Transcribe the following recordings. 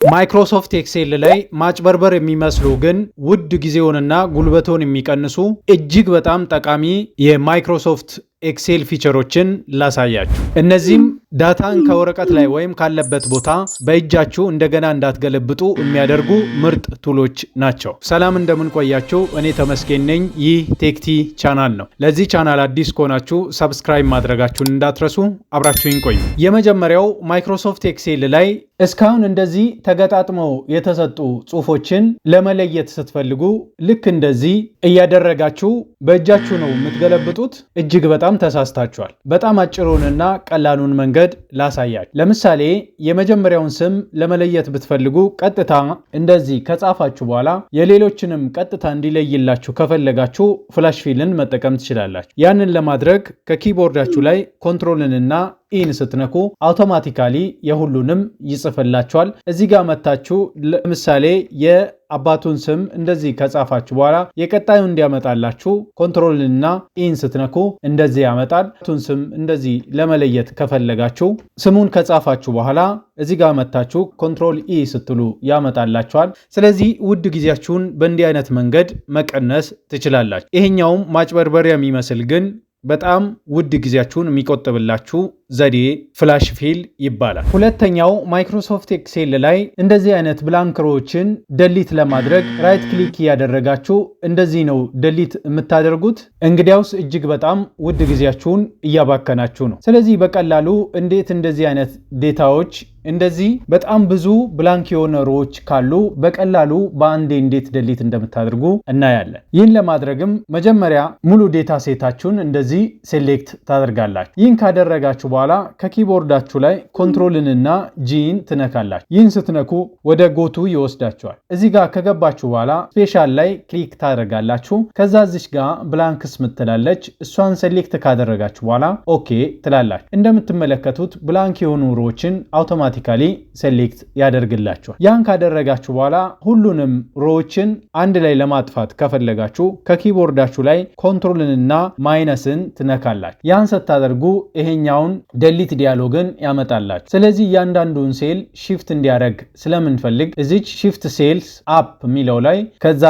ማይክሮሶፍት ኤክሴል ላይ ማጭበርበር የሚመስሉ ግን ውድ ጊዜውንና ጉልበቶን የሚቀንሱ እጅግ በጣም ጠቃሚ የማይክሮሶፍት ኤክሴል ፊቸሮችን ላሳያችሁ። እነዚህም ዳታን ከወረቀት ላይ ወይም ካለበት ቦታ በእጃችሁ እንደገና እንዳትገለብጡ የሚያደርጉ ምርጥ ቱሎች ናቸው። ሰላም እንደምን ቆያችሁ? እኔ ተመስገን ነኝ። ይህ ቴክቲ ቻናል ነው። ለዚህ ቻናል አዲስ ከሆናችሁ ሰብስክራይብ ማድረጋችሁን እንዳትረሱ። አብራችሁኝ ቆዩ። የመጀመሪያው ማይክሮሶፍት ኤክሴል ላይ እስካሁን እንደዚህ ተገጣጥመው የተሰጡ ጽሁፎችን ለመለየት ስትፈልጉ ልክ እንደዚህ እያደረጋችሁ በእጃችሁ ነው የምትገለብጡት። እጅግ በጣም ተሳስታችኋል። በጣም አጭሩንና ቀላሉን መንገድ ላሳያችሁ። ለምሳሌ የመጀመሪያውን ስም ለመለየት ብትፈልጉ ቀጥታ እንደዚህ ከጻፋችሁ በኋላ የሌሎችንም ቀጥታ እንዲለይላችሁ ከፈለጋችሁ ፍላሽ ፊልን መጠቀም ትችላላችሁ። ያንን ለማድረግ ከኪቦርዳችሁ ላይ ኮንትሮልንና ኢን ስትነኩ አውቶማቲካሊ የሁሉንም ይጽፍላችኋል። እዚህ ጋር መታችሁ ለምሳሌ የአባቱን ስም እንደዚህ ከጻፋችሁ በኋላ የቀጣዩ እንዲያመጣላችሁ ኮንትሮልና ኢን ስትነኩ እንደዚህ ያመጣል። አባቱን ስም እንደዚህ ለመለየት ከፈለጋችሁ ስሙን ከጻፋችሁ በኋላ እዚህ ጋር መታችሁ ኮንትሮል ኢ ስትሉ ያመጣላችኋል። ስለዚህ ውድ ጊዜያችሁን በእንዲህ አይነት መንገድ መቀነስ ትችላላችሁ። ይሄኛውም ማጭበርበሪያ የሚመስል ግን በጣም ውድ ጊዜያችሁን የሚቆጥብላችሁ ዘዴ ፍላሽ ፊል ይባላል። ሁለተኛው ማይክሮሶፍት ኤክሴል ላይ እንደዚህ አይነት ብላንክሮችን ደሊት ለማድረግ ራይት ክሊክ እያደረጋችሁ እንደዚህ ነው ደሊት የምታደርጉት። እንግዲያውስ እጅግ በጣም ውድ ጊዜያችሁን እያባከናችሁ ነው። ስለዚህ በቀላሉ እንዴት እንደዚህ አይነት ዴታዎች እንደዚህ በጣም ብዙ ብላንክ የሆነ ሮዎች ካሉ በቀላሉ በአንዴ እንዴት ደሊት እንደምታደርጉ እናያለን። ይህን ለማድረግም መጀመሪያ ሙሉ ዴታ ሴታችሁን እንደዚህ ሴሌክት ታደርጋላችሁ። ይህን ካደረጋችሁ በኋላ ከኪቦርዳችሁ ላይ ኮንትሮልንና ጂን ትነካላችሁ። ይህን ስትነኩ ወደ ጎቱ ይወስዳችኋል። እዚህ ጋር ከገባችሁ በኋላ ስፔሻል ላይ ክሊክ ታደርጋላችሁ። ከዛ እዚች ጋር ብላንክስ ምትላለች። እሷን ሴሌክት ካደረጋችሁ በኋላ ኦኬ ትላላችሁ። እንደምትመለከቱት ብላንክ የሆኑ ሮዎችን አውቶማቲካሊ ሴሌክት ያደርግላችኋል። ያን ካደረጋችሁ በኋላ ሁሉንም ሮዎችን አንድ ላይ ለማጥፋት ከፈለጋችሁ ከኪቦርዳችሁ ላይ ኮንትሮልንና ማይነስን ትነካላችሁ። ያን ስታደርጉ ይሄኛውን ደሊት ዲያሎግን ያመጣላችሁ። ስለዚህ እያንዳንዱን ሴል ሺፍት እንዲያደርግ ስለምንፈልግ እዚች ሺፍት ሴልስ አፕ የሚለው ላይ ከዛ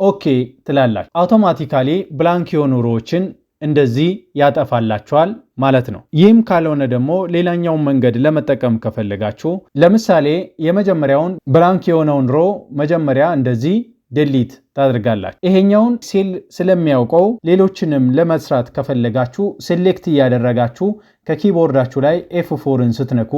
ኦኬ ትላላችሁ። አውቶማቲካሊ ብላንክ የሆኑ ሮዎችን እንደዚህ ያጠፋላችኋል ማለት ነው። ይህም ካልሆነ ደግሞ ሌላኛውን መንገድ ለመጠቀም ከፈለጋችሁ ለምሳሌ የመጀመሪያውን ብላንክ የሆነውን ሮ መጀመሪያ እንደዚህ ደሊት ታደርጋላችሁ። ይሄኛውን ሴል ስለሚያውቀው ሌሎችንም ለመስራት ከፈለጋችሁ ሴሌክት እያደረጋችሁ ከኪቦርዳችሁ ላይ F4ን ስትነኩ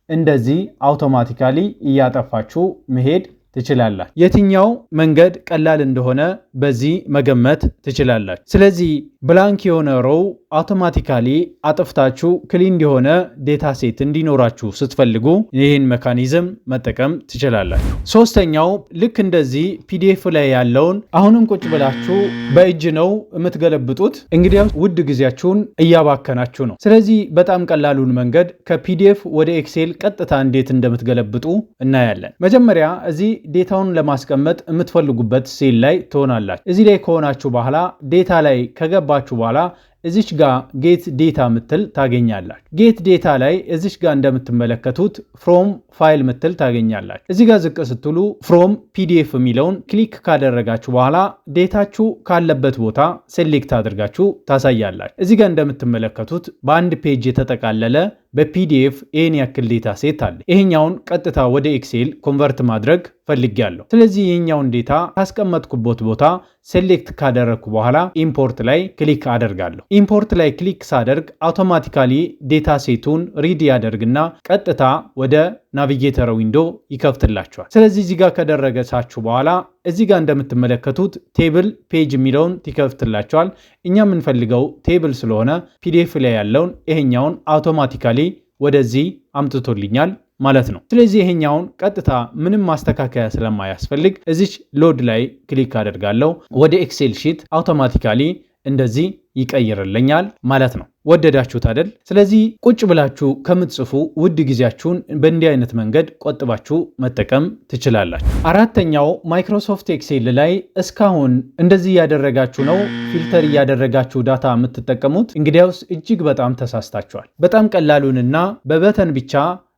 እንደዚህ አውቶማቲካሊ እያጠፋችሁ መሄድ ትችላላችሁ። የትኛው መንገድ ቀላል እንደሆነ በዚህ መገመት ትችላላችሁ። ስለዚህ ብላንክ የሆነ ሮው አውቶማቲካሊ አጥፍታችሁ ክሊን የሆነ ዴታ ሴት እንዲኖራችሁ ስትፈልጉ ይህን ሜካኒዝም መጠቀም ትችላላችሁ። ሶስተኛው ልክ እንደዚህ ፒዲኤፍ ላይ ያለውን አሁንም ቁጭ ብላችሁ በእጅ ነው የምትገለብጡት። እንግዲያው ውድ ጊዜያችሁን እያባከናችሁ ነው። ስለዚህ በጣም ቀላሉን መንገድ ከፒዲኤፍ ወደ ኤክሴል ቀጥታ እንዴት እንደምትገለብጡ እናያለን። መጀመሪያ እዚህ ዴታውን ለማስቀመጥ የምትፈልጉበት ሴል ላይ ትሆናላችሁ። እዚህ ላይ ከሆናችሁ በኋላ ዴታ ላይ ከገባችሁ በኋላ እዚች ጋር ጌት ዴታ ምትል ታገኛላችሁ። ጌት ዴታ ላይ እዚች ጋር እንደምትመለከቱት ፍሮም ፋይል ምትል ታገኛላችሁ። እዚህ ጋር ዝቅ ስትሉ ፍሮም ፒዲኤፍ የሚለውን ክሊክ ካደረጋችሁ በኋላ ዴታችሁ ካለበት ቦታ ሴሌክት አድርጋችሁ ታሳያላችሁ። እዚህ ጋር እንደምትመለከቱት በአንድ ፔጅ የተጠቃለለ በፒዲኤፍ ይህን ያክል ዴታ ሴት አለ። ይሄኛውን ቀጥታ ወደ ኤክሴል ኮንቨርት ማድረግ ፈልጊያለሁ። ስለዚህ ይሄኛውን ዴታ ካስቀመጥኩበት ቦታ ሴሌክት ካደረግኩ በኋላ ኢምፖርት ላይ ክሊክ አደርጋለሁ። ኢምፖርት ላይ ክሊክ ሳደርግ አውቶማቲካሊ ዴታ ሴቱን ሪድ ያደርግና ቀጥታ ወደ ናቪጌተር ዊንዶ ይከፍትላችኋል። ስለዚህ እዚህ ጋር ከደረገሳችሁ በኋላ እዚህ ጋር እንደምትመለከቱት ቴብል ፔጅ የሚለውን ይከፍትላችኋል። እኛ የምንፈልገው ቴብል ስለሆነ ፒዲኤፍ ላይ ያለውን ይሄኛውን አውቶማቲካሊ ወደዚህ አምጥቶልኛል ማለት ነው። ስለዚህ ይሄኛውን ቀጥታ ምንም ማስተካከያ ስለማያስፈልግ እዚች ሎድ ላይ ክሊክ አደርጋለሁ። ወደ ኤክሴል ሺት አውቶማቲካሊ እንደዚህ ይቀይርልኛል ማለት ነው። ወደዳችሁት አይደል? ስለዚህ ቁጭ ብላችሁ ከምትጽፉ ውድ ጊዜያችሁን በእንዲህ አይነት መንገድ ቆጥባችሁ መጠቀም ትችላላችሁ። አራተኛው ማይክሮሶፍት ኤክሴል ላይ እስካሁን እንደዚህ እያደረጋችሁ ነው ፊልተር እያደረጋችሁ ዳታ የምትጠቀሙት። እንግዲያውስ እጅግ በጣም ተሳስታችኋል። በጣም ቀላሉንና በበተን ብቻ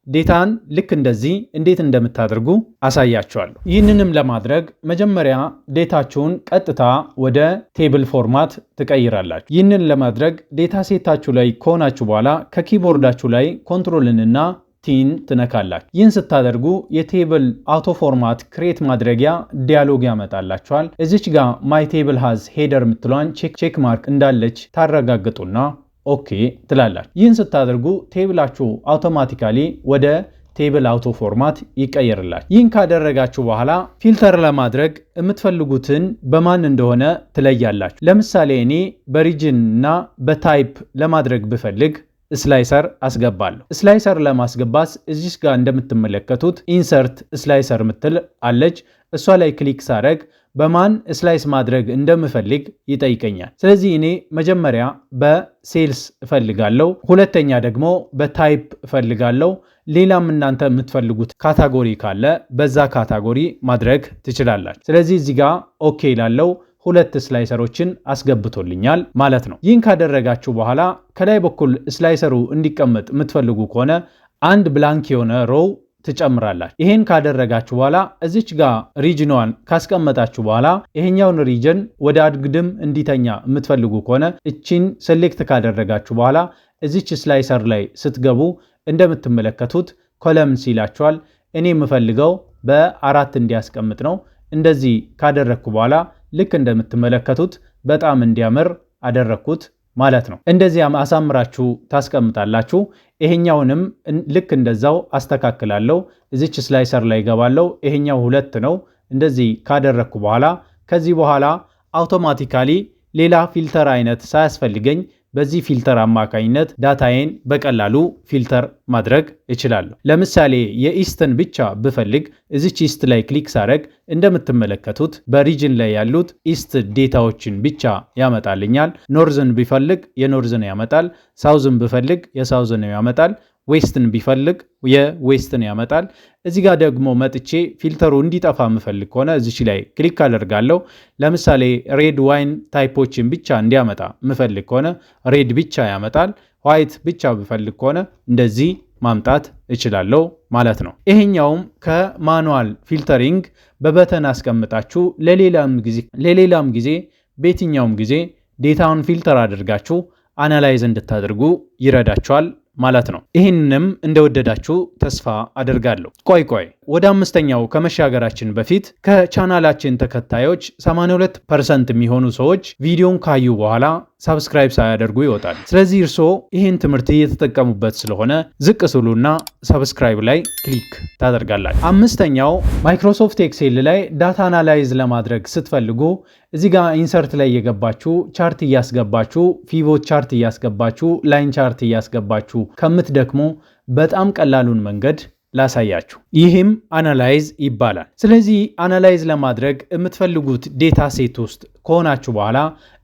ዴታን ልክ እንደዚህ እንዴት እንደምታደርጉ አሳያችኋለሁ። ይህንንም ለማድረግ መጀመሪያ ዴታችሁን ቀጥታ ወደ ቴብል ፎርማት ትቀይራላችሁ። ይህንን ለማድረግ ዴታ ሴታችሁ ላይ ከሆናችሁ በኋላ ከኪቦርዳችሁ ላይ ኮንትሮልንና ቲን ትነካላችሁ። ይህን ስታደርጉ የቴብል አውቶ ፎርማት ክሬት ማድረጊያ ዲያሎግ ያመጣላችኋል። እዚች ጋር ማይ ቴብል ሃዝ ሄደር የምትሏን ቼክ ማርክ እንዳለች ታረጋግጡና ኦኬ ትላላችሁ። ይህን ስታደርጉ ቴብላችሁ አውቶማቲካሊ ወደ ቴብል አውቶ ፎርማት ይቀየርላችሁ። ይህን ካደረጋችሁ በኋላ ፊልተር ለማድረግ የምትፈልጉትን በማን እንደሆነ ትለያላችሁ። ለምሳሌ እኔ በሪጅን እና በታይፕ ለማድረግ ብፈልግ ስላይሰር አስገባለሁ። ስላይሰር ለማስገባት እዚህ ጋር እንደምትመለከቱት ኢንሰርት ስላይሰር ምትል አለች። እሷ ላይ ክሊክ ሳረግ በማን ስላይስ ማድረግ እንደምፈልግ ይጠይቀኛል። ስለዚህ እኔ መጀመሪያ በሴልስ እፈልጋለሁ፣ ሁለተኛ ደግሞ በታይፕ እፈልጋለሁ። ሌላም እናንተ የምትፈልጉት ካታጎሪ ካለ በዛ ካታጎሪ ማድረግ ትችላላችሁ። ስለዚህ እዚህ ጋር ኦኬ ላለው ሁለት ስላይሰሮችን አስገብቶልኛል ማለት ነው። ይህን ካደረጋችሁ በኋላ ከላይ በኩል ስላይሰሩ እንዲቀመጥ የምትፈልጉ ከሆነ አንድ ብላንክ የሆነ ሮው ትጨምራላችሁ። ይሄን ካደረጋችሁ በኋላ እዚች ጋር ሪጅኗን ካስቀመጣችሁ በኋላ ይሄኛውን ሪጅን ወደ አግድም እንዲተኛ የምትፈልጉ ከሆነ እቺን ሴሌክት ካደረጋችሁ በኋላ እዚች ስላይሰር ላይ ስትገቡ እንደምትመለከቱት ኮለምስ ይላችኋል። እኔ የምፈልገው በ4 እንዲያስቀምጥ ነው። እንደዚህ ካደረግኩ በኋላ ልክ እንደምትመለከቱት በጣም እንዲያምር አደረግኩት ማለት ነው። እንደዚህ አሳምራችሁ ታስቀምጣላችሁ። ይሄኛውንም ልክ እንደዛው አስተካክላለሁ። እዚች ስላይሰር ላይ ገባለሁ። ይሄኛው 2 ነው። እንደዚህ ካደረግኩ በኋላ ከዚህ በኋላ አውቶማቲካሊ ሌላ ፊልተር አይነት ሳያስፈልገኝ በዚህ ፊልተር አማካኝነት ዳታዬን በቀላሉ ፊልተር ማድረግ እችላለሁ። ለምሳሌ የኢስትን ብቻ ብፈልግ እዚች ኢስት ላይ ክሊክ ሳረግ እንደምትመለከቱት በሪጅን ላይ ያሉት ኢስት ዴታዎችን ብቻ ያመጣልኛል። ኖርዝን ቢፈልግ የኖርዝን ያመጣል። ሳውዝን ብፈልግ የሳውዝን ያመጣል። ዌስትን ቢፈልግ የዌስትን ያመጣል። እዚህ ጋር ደግሞ መጥቼ ፊልተሩ እንዲጠፋ የምፈልግ ከሆነ እዚች ላይ ክሊክ አደርጋለሁ። ለምሳሌ ሬድ ዋይን ታይፖችን ብቻ እንዲያመጣ የምፈልግ ከሆነ ሬድ ብቻ ያመጣል። ዋይት ብቻ ብፈልግ ከሆነ እንደዚህ ማምጣት እችላለሁ ማለት ነው። ይሄኛውም ከማኑዋል ፊልተሪንግ በበተን አስቀምጣችሁ ለሌላም ጊዜ በየትኛውም ጊዜ ዴታውን ፊልተር አድርጋችሁ አናላይዝ እንድታደርጉ ይረዳችኋል ማለት ነው። ይህንንም እንደወደዳችሁ ተስፋ አደርጋለሁ። ቆይ ወደ 5ኛው ከመሻገራችን በፊት ከቻናላችን ተከታዮች 82% የሚሆኑ ሰዎች ቪዲዮን ካዩ በኋላ ሰብስክራይብ ሳያደርጉ ይወጣል። ስለዚህ እርስዎ ይህን ትምህርት እየተጠቀሙበት ስለሆነ ዝቅ ስሉና ሰብስክራይብ ላይ ክሊክ ታደርጋላችሁ። 5ኛው ማይክሮሶፍት ኤክሴል ላይ ዳታ አናላይዝ ለማድረግ ስትፈልጉ እዚህ ጋር ኢንሰርት ላይ የገባችሁ ቻርት እያስገባችሁ ፒቮት ቻርት እያስገባችሁ ላይን ቻርት እያስገባችሁ ከምትደክሙ በጣም ቀላሉን መንገድ ላሳያችሁ። ይህም አናላይዝ ይባላል። ስለዚህ አናላይዝ ለማድረግ የምትፈልጉት ዴታ ሴት ውስጥ ከሆናችሁ በኋላ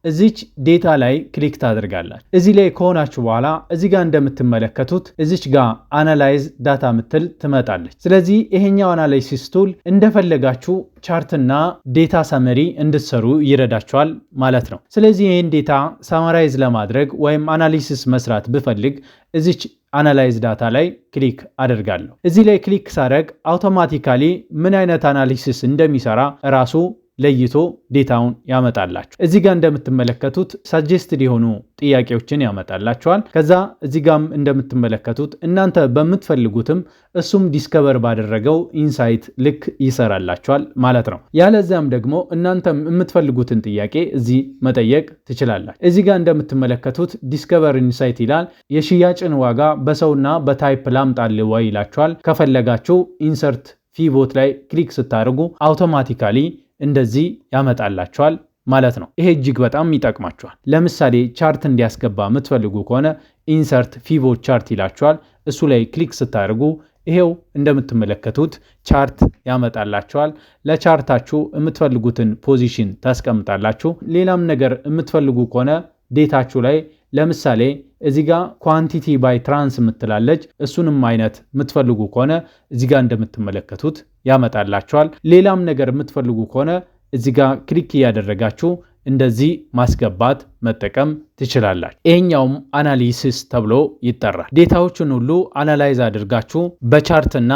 እዚች ዴታ ላይ ክሊክ ታደርጋላችሁ። እዚህ ላይ ከሆናችሁ በኋላ እዚህ ጋር እንደምትመለከቱት እዚች ጋር አናላይዝ ዳታ ምትል ትመጣለች። ስለዚህ ይሄኛው አናላይሲስ ቱል እንደፈለጋችሁ ቻርትና ዴታ ሰመሪ እንድትሰሩ ይረዳችኋል ማለት ነው። ስለዚህ ይህን ዴታ ሳማራይዝ ለማድረግ ወይም አናሊሲስ መስራት ብፈልግ እዚች አናላይዝ ዳታ ላይ ክሊክ አደርጋለሁ። እዚህ ላይ ክሊክ ሳደርግ አውቶማቲካሊ ምን አይነት አናሊሲስ እንደሚሰራ ራሱ ለይቶ ዴታውን ያመጣላችሁ። እዚህ ጋር እንደምትመለከቱት ሳጀስትድ የሆኑ ጥያቄዎችን ያመጣላችኋል። ከዛ እዚህ ጋም እንደምትመለከቱት እናንተ በምትፈልጉትም እሱም ዲስከቨር ባደረገው ኢንሳይት ልክ ይሰራላችኋል ማለት ነው። ያለዚያም ደግሞ እናንተም የምትፈልጉትን ጥያቄ እዚህ መጠየቅ ትችላላችሁ። እዚህ ጋር እንደምትመለከቱት ዲስከቨር ኢንሳይት ይላል። የሽያጭን ዋጋ በሰውና በታይፕ ላምጣል ወይ ይላችኋል። ከፈለጋችሁ ኢንሰርት ፒቮት ላይ ክሊክ ስታደርጉ አውቶማቲካሊ እንደዚህ ያመጣላችኋል ማለት ነው። ይሄ እጅግ በጣም ይጠቅማችኋል። ለምሳሌ ቻርት እንዲያስገባ የምትፈልጉ ከሆነ ኢንሰርት ፒቮት ቻርት ይላችኋል። እሱ ላይ ክሊክ ስታደርጉ ይሄው እንደምትመለከቱት ቻርት ያመጣላችኋል። ለቻርታችሁ የምትፈልጉትን ፖዚሽን ታስቀምጣላችሁ። ሌላም ነገር የምትፈልጉ ከሆነ ዴታችሁ ላይ ለምሳሌ እዚህ ጋር ኳንቲቲ ባይ ትራንስ የምትላለች እሱንም አይነት የምትፈልጉ ከሆነ እዚህ ጋር እንደምትመለከቱት ያመጣላችኋል። ሌላም ነገር የምትፈልጉ ከሆነ እዚህ ጋር ክሊክ እያደረጋችሁ እንደዚህ ማስገባት መጠቀም ትችላላችሁ። ይሄኛውም አናሊሲስ ተብሎ ይጠራል። ዴታዎችን ሁሉ አናላይዝ አድርጋችሁ በቻርትና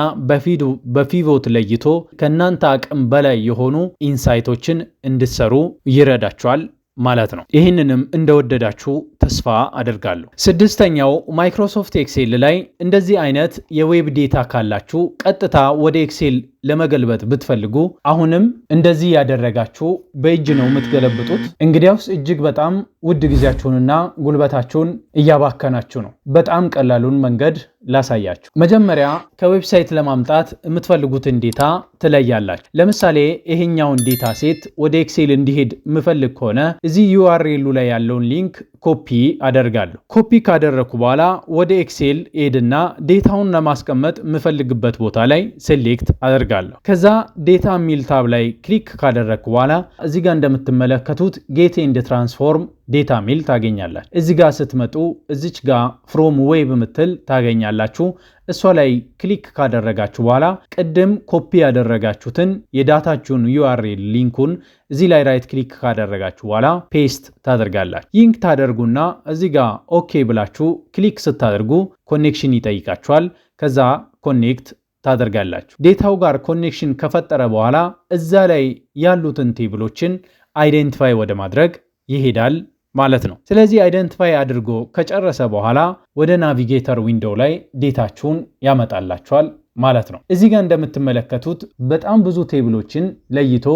በፒቮት ለይቶ ከእናንተ አቅም በላይ የሆኑ ኢንሳይቶችን እንድትሰሩ ይረዳችኋል ማለት ነው። ይህንንም እንደወደዳችሁ ተስፋ አደርጋለሁ። ስድስተኛው ማይክሮሶፍት ኤክሴል ላይ እንደዚህ አይነት የዌብ ዴታ ካላችሁ ቀጥታ ወደ ኤክሴል ለመገልበጥ ብትፈልጉ አሁንም እንደዚህ ያደረጋችሁ በእጅ ነው የምትገለብጡት። እንግዲያውስ እጅግ በጣም ውድ ጊዜያችሁንና ጉልበታችሁን እያባከናችሁ ነው። በጣም ቀላሉን መንገድ ላሳያችሁ። መጀመሪያ ከዌብሳይት ለማምጣት የምትፈልጉትን ዴታ ትለያላችሁ። ለምሳሌ ይሄኛውን ዴታ ሴት ወደ ኤክሴል እንዲሄድ የምፈልግ ከሆነ እዚህ ዩአርኤሉ ላይ ያለውን ሊንክ ኮፒ አደርጋለሁ። ኮፒ ካደረኩ በኋላ ወደ ኤክሴል ሄድና ዴታውን ለማስቀመጥ የምፈልግበት ቦታ ላይ ሴሌክት አደርጋለሁ። ከዛ ዴታ የሚል ታብ ላይ ክሊክ ካደረኩ በኋላ እዚህ ጋር እንደምትመለከቱት ጌት ኤንድ ትራንስፎርም ዴታ ሚል ታገኛላችሁ። እዚህ ጋር ስትመጡ እዚች ጋር ፍሮም ዌብ ምትል ታገኛላችሁ። እሷ ላይ ክሊክ ካደረጋችሁ በኋላ ቅድም ኮፒ ያደረጋችሁትን የዳታችሁን ዩአርኤል ሊንኩን እዚህ ላይ ራይት ክሊክ ካደረጋችሁ በኋላ ፔስት ታደርጋላችሁ። ይንክ ታደርጉና እዚህ ጋር ኦኬ ብላችሁ ክሊክ ስታደርጉ ኮኔክሽን ይጠይቃችኋል። ከዛ ኮኔክት ታደርጋላችሁ። ዴታው ጋር ኮኔክሽን ከፈጠረ በኋላ እዛ ላይ ያሉትን ቴብሎችን አይዴንቲፋይ ወደ ማድረግ ይሄዳል ማለት ነው። ስለዚህ አይደንቲፋይ አድርጎ ከጨረሰ በኋላ ወደ ናቪጌተር ዊንዶው ላይ ዴታችሁን ያመጣላችኋል ማለት ነው። እዚህ ጋር እንደምትመለከቱት በጣም ብዙ ቴብሎችን ለይቶ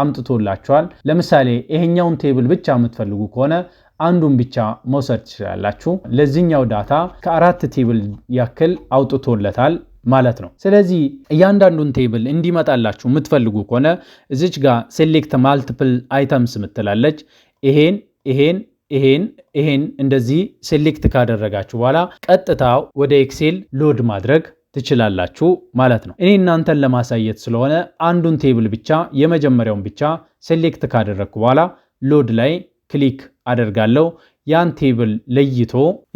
አምጥቶላችኋል። ለምሳሌ ይሄኛውን ቴብል ብቻ የምትፈልጉ ከሆነ አንዱን ብቻ መውሰድ ትችላላችሁ። ለዚህኛው ዳታ ከ4 ቴብል ያክል አውጥቶለታል ማለት ነው። ስለዚህ እያንዳንዱን ቴብል እንዲመጣላችሁ የምትፈልጉ ከሆነ እዚች ጋር ሴሌክት ማልቲፕል አይተምስ ምትላለች። ይሄን እንደዚህ ሴሌክት ካደረጋችሁ በኋላ ቀጥታ ወደ ኤክሴል ሎድ ማድረግ ትችላላችሁ ማለት ነው። እኔ እናንተን ለማሳየት ስለሆነ አንዱን ቴብል ብቻ የመጀመሪያውን ብቻ ሴሌክት ካደረግኩ በኋላ ሎድ ላይ ክሊክ አደርጋለሁ። ያን ቴብል ለይቶ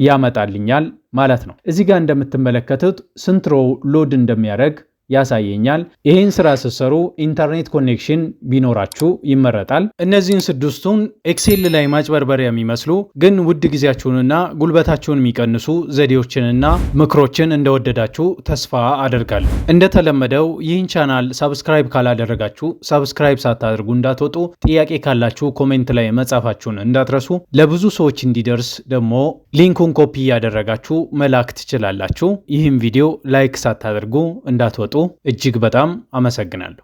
ያመጣልኛል ማለት ነው። እዚህ ጋር እንደምትመለከቱት ስንት ሮው ሎድ እንደሚያደርግ ያሳየኛል። ይህን ስራ ስትሰሩ ኢንተርኔት ኮኔክሽን ቢኖራችሁ ይመረጣል። እነዚህን ስድስቱን ኤክሴል ላይ ማጭበርበሪያ የሚመስሉ ግን ውድ ጊዜያችሁንና ጉልበታችሁን የሚቀንሱ ዘዴዎችንና ምክሮችን እንደወደዳችሁ ተስፋ አደርጋለሁ። እንደተለመደው ይህን ቻናል ሳብስክራይብ ካላደረጋችሁ ሳብስክራይብ ሳታደርጉ እንዳትወጡ፣ ጥያቄ ካላችሁ ኮሜንት ላይ መጻፋችሁን እንዳትረሱ። ለብዙ ሰዎች እንዲደርስ ደግሞ ሊንኩን ኮፒ ያደረጋችሁ መላክ ትችላላችሁ። ይህም ቪዲዮ ላይክ ሳታደርጉ እንዳትወጡ። እጅግ በጣም አመሰግናለሁ።